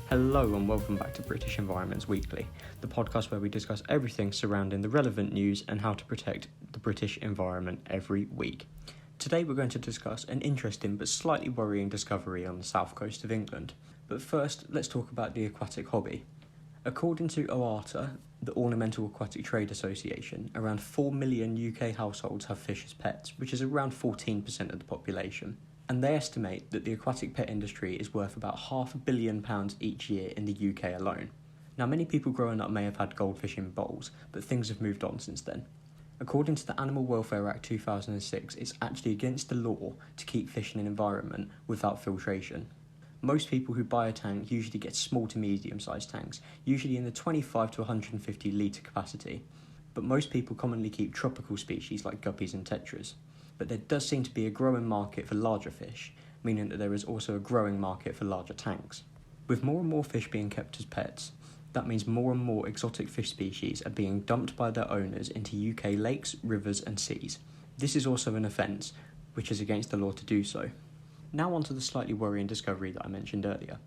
Hello and welcome back to British Environments Weekly, the podcast where we discuss everything surrounding the relevant news and how to protect the British environment every week. Today we're going to discuss an interesting but slightly worrying discovery on the south coast of England. But first, let's talk about the aquatic hobby. According to OATA, the Ornamental Aquatic Trade Association, around 4 million UK households have fish as pets, which is around 14% of the population. And they estimate that the aquatic pet industry is worth about £500 million each year in the UK alone. Now, many people growing up may have had goldfish in bowls, but things have moved on since then. According to the Animal Welfare Act 2006, it's actually against the law to keep fish in an environment without filtration. Most people who buy a tank usually get small to medium-sized tanks, usually in the 25 to 150 litre capacity. But most people commonly keep tropical species like guppies and tetras. But there does seem to be a growing market for larger fish, meaning that there is also a growing market for larger tanks. With more and more fish being kept as pets, that means more and more exotic fish species are being dumped by their owners into UK lakes, rivers and seas. This is also an offence, which is against the law to do so. Now on to the slightly worrying discovery that I mentioned earlier.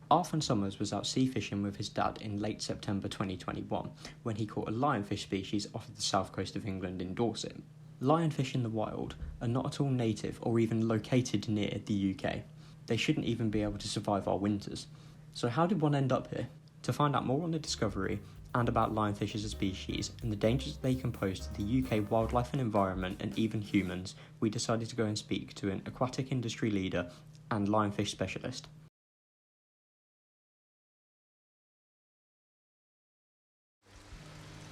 Arthur Summers was out sea fishing with his dad in late September 2021 when he caught a lionfish species off of the south coast of England in Dorset. Lionfish in the wild are not at all native or even located near the UK. They shouldn't even be able to survive our winters. So how did one end up here? To find out more on the discovery and about lionfish as a species and the dangers they can pose to the UK wildlife and environment and even humans, we decided to go and speak to an aquatic industry leader and lionfish specialist.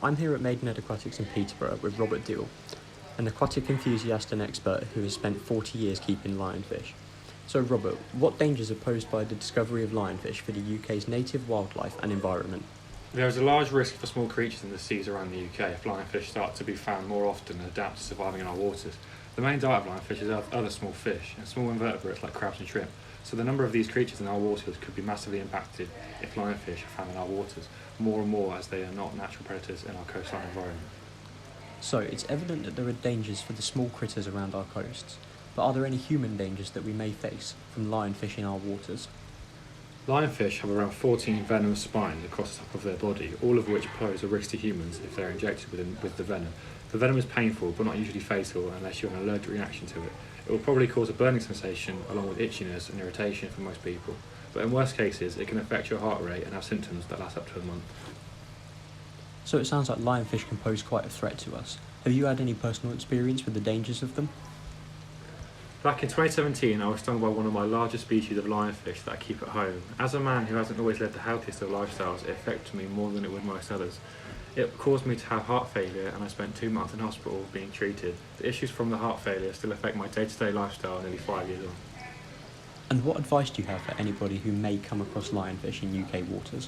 I'm here at Maidenhead Aquatics in Peterborough with Robert Deal, an aquatic enthusiast and expert who has spent 40 years keeping lionfish. So Robert, what dangers are posed by the discovery of lionfish for the UK's native wildlife and environment? There is a large risk for small creatures in the seas around the UK if lionfish start to be found more often and adapt to surviving in our waters. The main diet of lionfish is other small fish and small invertebrates like crabs and shrimp, so the number of these creatures in our waters could be massively impacted if lionfish are found in our waters, more and more as they are not natural predators in our coastline environment. So it's evident that there are dangers for the small critters around our coasts, but are there any human dangers that we may face from lionfish in our waters? Lionfish have around 14 venomous spines across the top of their body, all of which pose a risk to humans if they're injected with the venom. The venom is painful but not usually fatal unless you have an allergic reaction to it. It will probably cause a burning sensation along with itchiness and irritation for most people, but in worst cases it can affect your heart rate and have symptoms that last up to a month. So it sounds like lionfish can pose quite a threat to us. Have you had any personal experience with the dangers of them? Back in 2017, I was stung by one of my largest species of lionfish that I keep at home. As a man who hasn't always led the healthiest of lifestyles, it affected me more than it would most others. It caused me to have heart failure and I spent 2 months in hospital being treated. The issues from the heart failure still affect my day-to-day lifestyle nearly 5 years on. And what advice do you have for anybody who may come across lionfish in UK waters?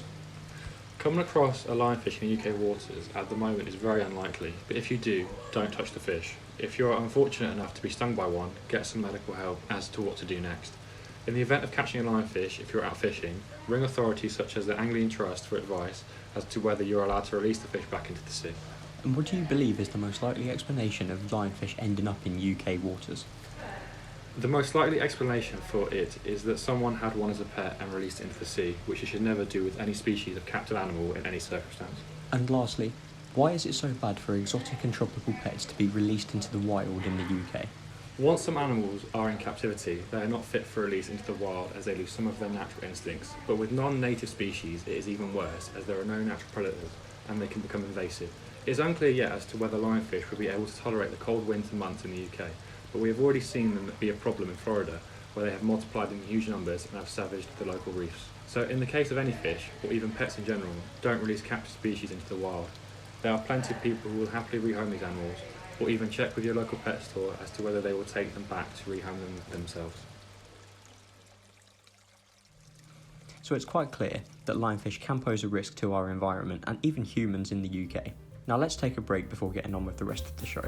Coming across a lionfish in UK waters at the moment is very unlikely, but if you do, don't touch the fish. If you're unfortunate enough to be stung by one, get some medical help as to what to do next. In the event of catching a lionfish, if you're out fishing, ring authorities such as the Angling Trust for advice as to whether you're allowed to release the fish back into the sea. And what do you believe is the most likely explanation of lionfish ending up in UK waters? The most likely explanation for it is that someone had one as a pet and released it into the sea, which you should never do with any species of captive animal in any circumstance. And lastly, why is it so bad for exotic and tropical pets to be released into the wild in the UK? Once some animals are in captivity, they are not fit for release into the wild as they lose some of their natural instincts. But with non-native species, it is even worse as there are no natural predators and they can become invasive. It is unclear yet as to whether lionfish will be able to tolerate the cold winter months in the UK, but we have already seen them be a problem in Florida, where they have multiplied in huge numbers and have savaged the local reefs. So in the case of any fish, or even pets in general, don't release captive species into the wild. There are plenty of people who will happily rehome these animals, or even check with your local pet store as to whether they will take them back to rehome them themselves. So it's quite clear that lionfish can pose a risk to our environment and even humans in the UK. Now let's take a break before getting on with the rest of the show.